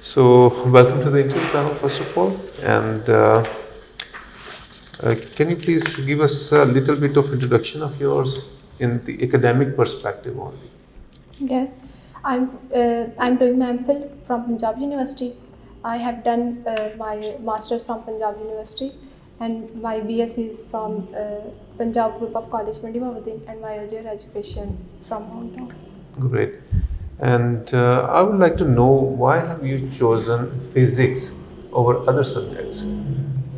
So, welcome to the interview panel, first of all. And can you please give us a little bit of introduction of yours in the academic perspective only? Yes, I'm doing my MPhil from Punjab University. I have done my master's from Punjab University, and my BSc is from Punjab Group of College Mandi Bahawaldin, and my earlier education from Hong Kong. Great. And I would like to know, why have you chosen physics over other subjects?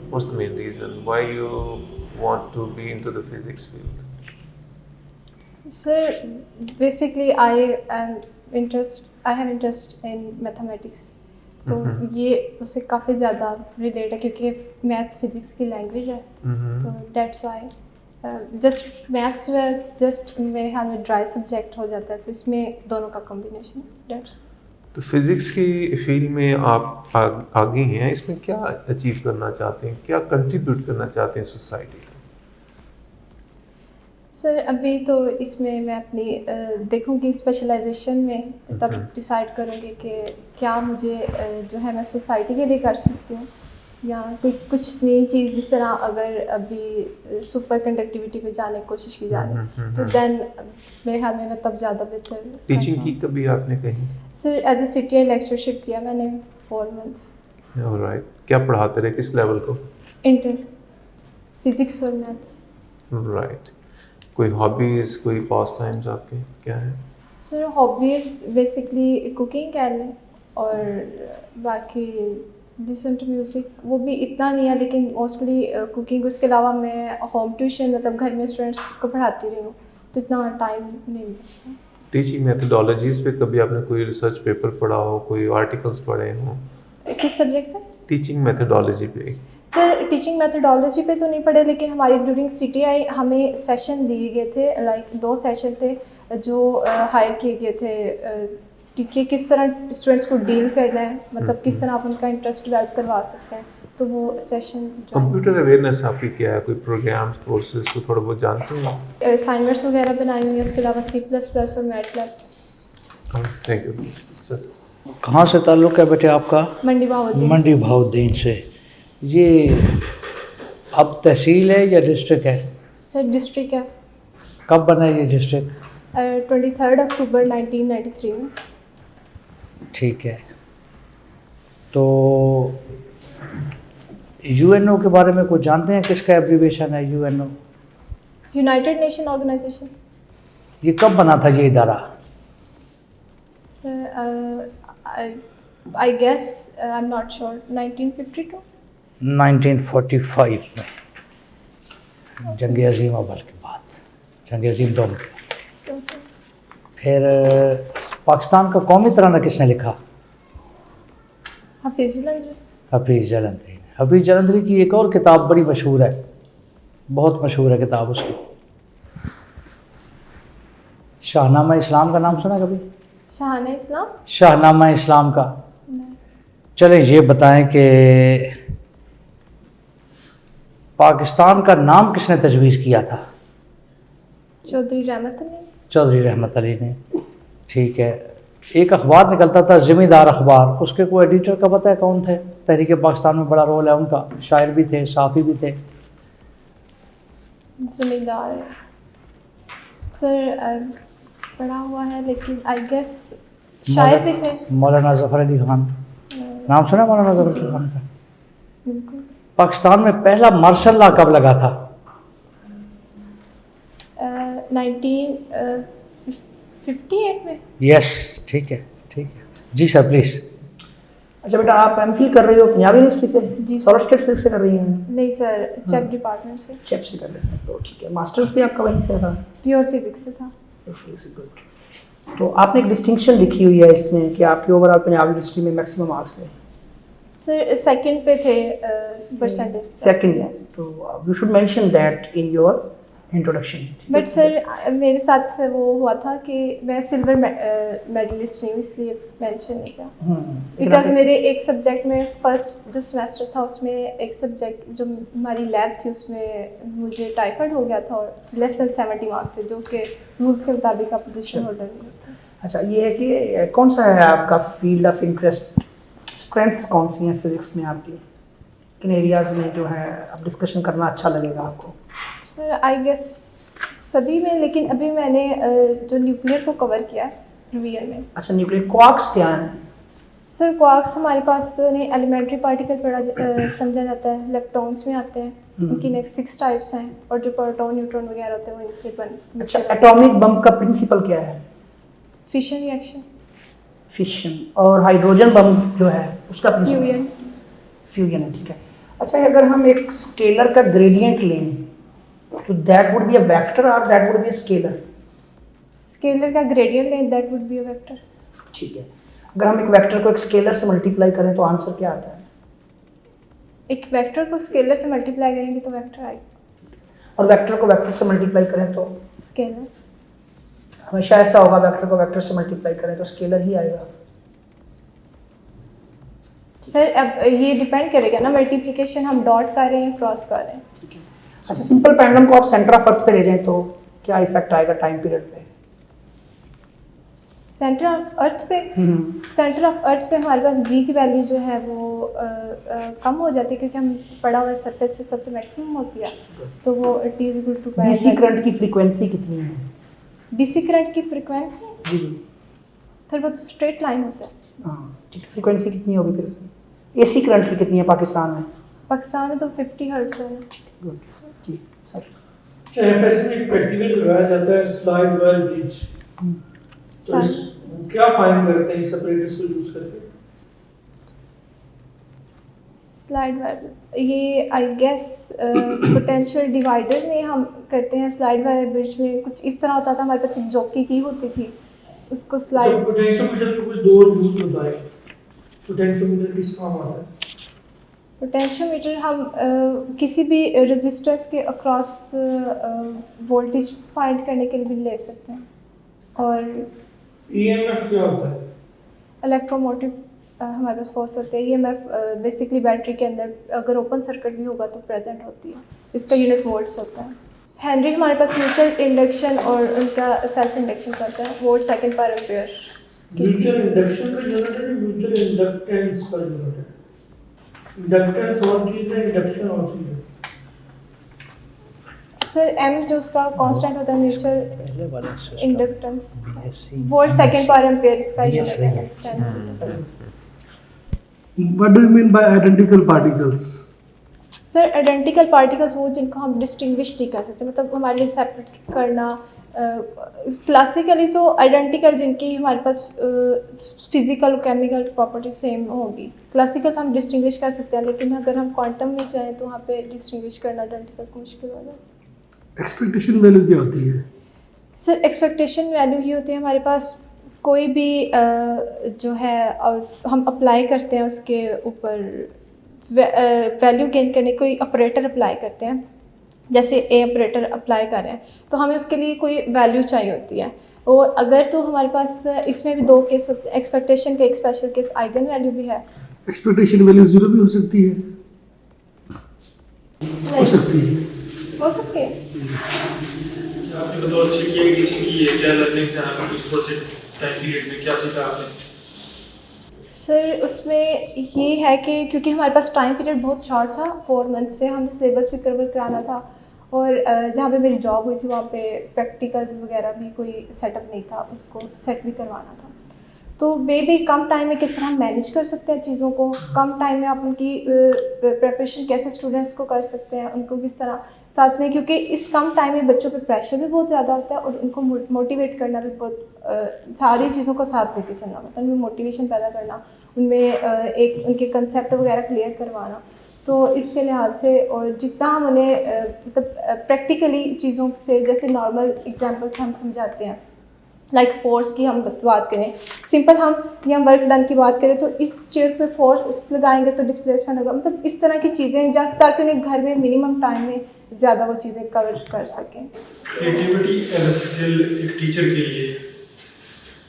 What's the main reason why you want to be into the physics field? Sir, basically I have interest in mathematics. तो ये उससे काफ़ी ज़्यादा relate है क्योंकि maths physics की language है, तो that's why just maths just मेरे ख्याल में ड्राई सब्जेक्ट हो जाता है, तो इसमें दोनों का कॉम्बिनेशन डेट्स। तो फिजिक्स की फील्ड में आप आगे हैं, इसमें क्या अचीव करना चाहते हैं, क्या कंट्रीब्यूट करना चाहते हैं सोसाइटी को? सर अभी तो इसमें मैं अपनी देखूंगी स्पेशलाइजेशन में, तब डिसाइड करूंगी कि क्या मुझे जो है मैं सोसाइटी के लिए कर सकती हूँ या कोई कुछ नई चीज़, जिस तरह अगर अभी सुपर कंडक्टिविटी पे जाने की कोशिश की जा रही है तो देन मेरे ख्याल में मैं तब ज़्यादा बेहतर। टीचिंग की कभी आपने कहीं? Sir as a CTI lectureship किया मैंने 4 months। ऑलराइट, क्या पढ़ाते रहे, किस लेवल को? इंटर, फिजिक्स और मैथ्स। राइट। कोई हॉबीज, कोई पास टाइम्स आपके क्या है? सर हॉबीज बेसिकली कुकिंग कह लें, और बाकी लिसन टू म्यूज़िक, वो भी इतना नहीं है लेकिन मोस्टली कुकिंग। उसके अलावा मैं होम ट्यूशन, मतलब घर में स्टूडेंट्स को पढ़ाती रही हूँ, तो इतना टाइम नहीं बचता। टीचिंग मेथडोलॉजीज पे कभी आपने कोई रिसर्च पेपर पढ़ा हो, कोई आर्टिकल्स पढ़े हों? किस सब्जेक्ट में? टीचिंग मेथडोलॉजी पे। सर टीचिंग मेथडोलॉजी पे तो नहीं पढ़े, लेकिन हमारी ड्यूरिंग CTI हमें सेशन दिए गए थे, लाइक 2 सेशन थे जो हायर किए गए थे कि किस तरह स्टूडेंट्स को डील करना है, मतलब किस तरह आप उनका इंटरेस्ट डेवलप करवा सकते हैं, तो वो सेशन। कंप्यूटर अवेयरनेस आपकी क्या है, कोई प्रोग्राम्स कोर्सेज को थोड़ा बहुत जानते हैं? असाइनमेंट्स वगैरह बनाई हुई है, उसके अलावा C++ और MATLAB। Thank you sir. कहाँ से ताल्लुक़ है बेटे आपका? मंडी भावुद्दीन। मंडी भावुद्दीन से। ये अब तहसील है या डिस्ट्रिक्ट है? सर डिस्ट्रिक्ट है। कब बना है ये डिस्ट्रिक्ट? 23 अक्टूबर 1993 में। ठीक है। तो UNO के बारे में कुछ जानते हैं? किसका एब्रीविएशन है UNO? United nation organisation. ये कब बना था ये इदारा? Sir I guess I am not sure, 1952। 1945 में, जंग अजीम अव्वल के बाद, जंग अजीम दोम के। फिर पाकिस्तान का कौमी तराना किसने लिखा? हफीज़ जलंधरी। हफीज़ जलंधरी ने। हफीज़ जलंधरी की एक और किताब बड़ी मशहूर है, बहुत मशहूर है किताब उसकी, शाहनामा इस्लाम का नाम सुना कभी? शाहनामा इस्लाम? शाहनामा इस्लाम का। चलें ये बताएं कि पाकिस्तान का नाम किसने तजवीज़ किया था? चौधरी रहमत अली। चौधरी रहमत अली ने। ठीक है। एक अखबार निकलता था ज़मींदार अखबार, उसके कोई एडिटर का पता है कौन थे? तहरीक पाकिस्तान में बड़ा रोल है उनका, शायर भी थे, साफ़ी भी थे। ज़मींदार सर पढ़ा हुआ है, लेकिन आई गेस शायर भी थे। मौलाना ज़फ़र अली खान, नाम सुना मौलाना ज़फ़र अली खान का? बिल्कुल। पाकिस्तान में पहला मार्शल लॉ कब लगा था? 1958 में। यस, ठीक है, ठीक है जी सर, प्लीज़। अच्छा बेटा, आप MPhil कर रही हो पंजाब यूनिवर्सिटी से? जी सॉलिड स्टेट फिजिक्स से कर रही हैं? नहीं सर, चेक डिपार्टमेंट से। चेक से कर रहे हैं, तो ठीक है। मास्टर्स भी आपका वहीं से था? प्योर फिजिक्स से था। गुड। तो आपने एक डिस्टिंक्शन लिखी हुई है इसमें कि आपके ओवरऑल पंजाब यूनिवर्सिटी में मैक्सिमम मार्क्स है। सर सेकंड पे थे परसेंटेज। सेकंड, तो you should mention that in your introduction. But sir मेरे साथ वो हुआ था कि मैं सिल्वर मेडलिस्ट नहीं हूँ, इसलिए मेंशन नहीं किया। बिकॉज मेरे एक सब्जेक्ट में फर्स्ट जो सेमेस्टर था उसमें एक सब्जेक्ट जो हमारी लैब थी उसमें मुझे टाइफाइड हो गया था, और लेस देन 70 मार्क्स है, जो कि रूल्स के मुताबिक अपोजिशन होल्डर नहीं होता। अच्छा, ये है कि कौन सा है आपका फील्ड ऑफ इंटरेस्ट स्ट्रेंथ्स कौन सी हैं फिजिक्स में आपकी? किन एरियाज में जो है अब डिस्कशन करना अच्छा लगेगा आपको? सर आई गेस सभी में, लेकिन अभी मैंने जो न्यूक्लियर को कवर किया है रिवीजन में। अच्छा, न्यूक्लियर क्वार्क्स क्या है? सर क्वार्क्स हमारे पास नहीं एलिमेंट्री पार्टिकल समझा जाता है, लेप्टॉन्स में आते हैं। उनकी नेक्स्ट 6 टाइप्स हैं, और जो प्रोटॉन न्यूट्रॉन वगैरह होते हैं वो इनसे बन। अच्छा, एटॉमिक बम का प्रिंसिपल क्या है? Fission reaction. फिशन। और हाइड्रोजन बम जो है उसका प्रिंसिपल? फ्यूजन। फ्यूजन है, ठीक है। अच्छा, अगर हम एक स्केलर का ग्रेडियंट लें तो that would be a vector और that would be a scalar? Scalar का ग्रेडियंट लें that would be a vector. ठीक है। अगर हम एक वेक्टर को एक स्केलर से मल्टीप्लाई करें तो आंसर क्या आता है? एक वेक्टर को स्केलर से मल्टीप्लाई करेंगे तो वेक्टर आएगा। और वेक्टर को वेक्टर से मल्टीप्लाई करें तो? स्केलर। हमेशा ऐसा होगा, वेक्टर को वेक्टर से मल्टीप्लाई करें तो स्केलर ही आएगा। सर अब ये डिपेंड करेगा ना, मल्टीप्लिकेशन हम डॉट कर रहे हैं क्रॉस कर रहे हैं। ठीक है। अच्छा, सिंपल पेंडुलम को आप सेंटर ऑफ अर्थ पे ले जाएं तो क्या इफेक्ट आएगा टाइम पीरियड पे? सेंटर ऑफ अर्थ पे? सेंटर ऑफ अर्थ पे हमारे पास जी की वैल्यू जो है वो कम हो जाती है, क्योंकि हम पड़ा हुआ सरफेस पे सबसे मैक्सिमम होती है, तो वो t is equal to DC current की फ्रीक्वेंसी कितनी है? डीसी करंट की फ्रीक्वेंसी? जी। फिर वो तो स्ट्रेट लाइन होता है। हाँ, ठीक है। फ्रीक्वेंसी कितनी होगी फिर इसमें? एसी करंट की कितनी है पाकिस्तान में? पाकिस्तान में तो 50 हर्ट्ज है। गुड जी सर। एफएस में एक प्रैक्टिकल करवाया जाता है स्लाइड वायर ब्रिज, तो क्या फाइंड करते हैं इस apparatus को यूज करके? स्लाइड वायर, ये आई गेस पोटेंशियल डिवाइडर में हम करते हैं। स्लाइड वायर ब्रिज में कुछ इस तरह होता था, हमारे पास एक जॉकी की होती थी, उसको स्लाइड। पोटेंशियोमीटर के कुछ दो यूज होता है, पोटेंशियोमीटर किस काम आता है? पोटेंशियोमीटर हम किसी भी रेजिस्टेंस के अक्रॉस वोल्टेज फाइंड करने के लिए भी ले सकते हैं। और ईएमएफ क्या होता है? इलेक्ट्रोमोटिव हमारे पास फोर्स होते हैं। ईएमएफ बेसिकली बैटरी के अंदर अगर ओपन सर्किट भी होगा तो प्रेजेंट होती है, इसका यूनिट वोल्ट्स होता है। हेनरी हमारे पास म्यूचुअल इंडक्शन और उनका सेल्फ इंडक्शन करता है, volt second per ampere. Mutual induction का यूनिट है, म्यूचुअल इंडक्टेंस का यूनिट है। इंडक्टेंस और चीज है, इंडक्शन और चीज है। सर एम जो उसका कांस्टेंट होता है म्यूचुअल पहले वाला inductance, BSc volt second per ampere इसका BS यूनिट है। What do you mean by identical particles? Sir identical particles वो जिनको हम डिस्टिंग्विश नहीं कर सकते, मतलब हमारे लिए सेपरेट करना। क्लासिकली तो आइडेंटिकल जिनकी हमारे पास फिजिकल केमिकल प्रॉपर्टी सेम होगी, क्लासिकल तो हम डिस्टिंग्विश कर सकते हैं, लेकिन अगर हम क्वांटम में चाहें तो वहाँ पे डिस्टिंग्विश करना आइडेंटिकल को मुश्किल होगा। एक्सपेक्टेशन वैल्यू क्या होती है? सर एक्सपेक्टेशन वैल्यू ये होती है हमारे पास कोई भी जो है हम अप्लाई करते हैं उसके ऊपर वैल्यू गेन करने कोई ऑपरेटर अप्लाई करते हैं, जैसे ए ऑपरेटर अप्लाई कर रहे हैं तो हमें उसके लिए कोई वैल्यू चाहिए होती है। और अगर तो हमारे पास इसमें भी 2 केस होते हैं, एक्सपेक्टेशन का एक स्पेशल केस आइगन वैल्यू भी है। एक्सपेक्टेशन वैल्यू 0 भी हो सकती है? हो सकती है। हो सकती है। आपने तो अच्छी की टीचिंग की है, क्या लर्निंग से आपने कुछ थोड़े से टाइम पीरियड में क्या सीखा आपने? सर उसमें ये है कि क्योंकि हमारे पास टाइम पीरियड बहुत शॉर्ट था, 4 मंथ से हमें सिलेबस भी कवर कराना था, और जहाँ पे मेरी जॉब हुई थी वहाँ पे प्रैक्टिकल्स वगैरह भी कोई सेटअप नहीं था, उसको सेट भी करवाना था। तो वे भी कम टाइम में किस तरह हम मैनेज कर सकते हैं चीज़ों को, कम टाइम में आप उनकी प्रिपरेशन कैसे स्टूडेंट्स को कर सकते हैं, उनको किस तरह साथ में, क्योंकि इस कम टाइम में बच्चों पे प्रेशर भी बहुत ज़्यादा होता है और उनको मोटिवेट करना भी बहुत सारी चीज़ों को साथ लेके चलना होता है, उनमें मोटिवेशन पैदा करना, उनमें एक उनके कंसेप्ट वगैरह क्लियर करवाना। तो इसके लिहाज से और जितना हम उन्हें मतलब प्रैक्टिकली चीज़ों से, जैसे नॉर्मल एग्जांपल्स हम समझाते हैं, लाइक फोर्स की हम बात करें, सिंपल हम या वर्क डन की बात करें तो इस चेयर पे फोर्स लगाएंगे तो डिस्प्लेसमेंट होगा, मतलब इस तरह की चीज़ें ताकि उन्हें घर में मिनिमम टाइम में ज़्यादा वो चीज़ें कवर कर सकें। क्रिएटिविटी एज अ स्किल एक टीचर के लिए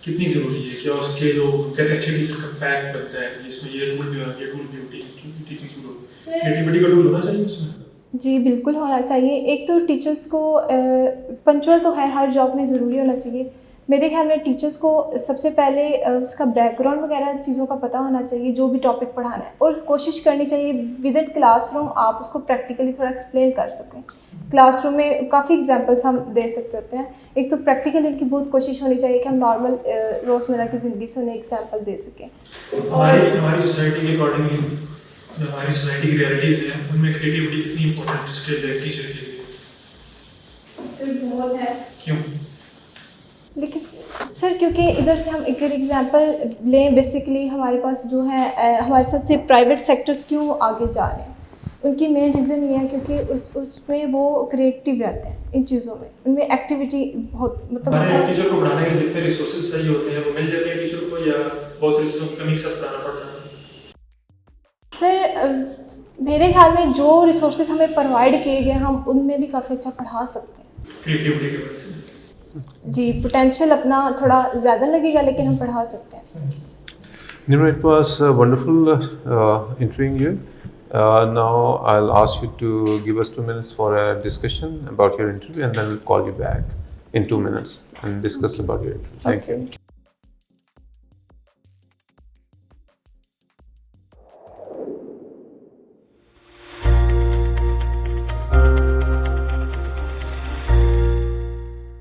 कितनी ज़रूरी है? क्या उसके जो कहते अच्छे टीचर का पैक करता है जिसमें ये टूल भी होना चाहिए, टूल भी टीचिंग टूल, क्रिएटिविटी का टूल होना चाहिए उसमें? जी बिल्कुल होना चाहिए। एक तो टीचर्स को पंचुअल तो खैर हर जॉब में ज़रूरी होना चाहिए, मेरे ख्याल में टीचर्स को सबसे पहले उसका बैकग्राउंड वगैरह चीज़ों का पता होना चाहिए, जो भी टॉपिक पढ़ाना है, और कोशिश करनी चाहिए विद इन क्लासरूम आप उसको प्रैक्टिकली थोड़ा एक्सप्लेन कर सकें। क्लासरूम में काफ़ी एग्जांपल्स हम दे सकते होते हैं। एक तो प्रैक्टिकली उनकी बहुत कोशिश होनी चाहिए कि हम नॉर्मल रोज़मर्रा की ज़िंदगी से उन्हें एग्जाम्पल दे सकें। हमारी सोसाइटी के अकॉर्डिंगली जो हमारी सोसाइटी की रियलिटीज़ हैं उनमें क्रिएटिविटी कितनी इंपॉर्टेंट स्किल है टीचर के लिए? सर बहुत है। क्यों? लेकिन सर क्योंकि इधर से हम एक एग्जांपल लें, बेसिकली हमारे पास जो है हमारे साथ से प्राइवेट सेक्टर्स क्यों आगे जा रहे हैं, उनकी मेन रीज़न ये है क्योंकि उसमें वो क्रिएटिव रहते हैं इन चीज़ों में, उनमें एक्टिविटी बहुत मतलब हमारे टीचर को पढ़ाने के जितने रिसोर्सेज चाहिए होते हैं वो मिल जाते हैं टीचर को, या बहुत सारी चीज़ों की कमी के साथ पढ़ाना पड़ता है? सर मेरे ख्याल में जो रिसोर्सेज हमें प्रोवाइड किए गए हम उनमें भी काफ़ी अच्छा पढ़ा सकते हैं। क्रिएटिविटी की वजह से जी, पोटेंशियल अपना थोड़ा ज़्यादा लगेगा लेकिन हम पढ़ा सकते हैं। Nimra, it was wonderful interviewing you. Now I'll ask you to give us 2 minutes for a discussion about your interview, and then we'll call you back in 2 minutes and discuss about your interview. Thank you.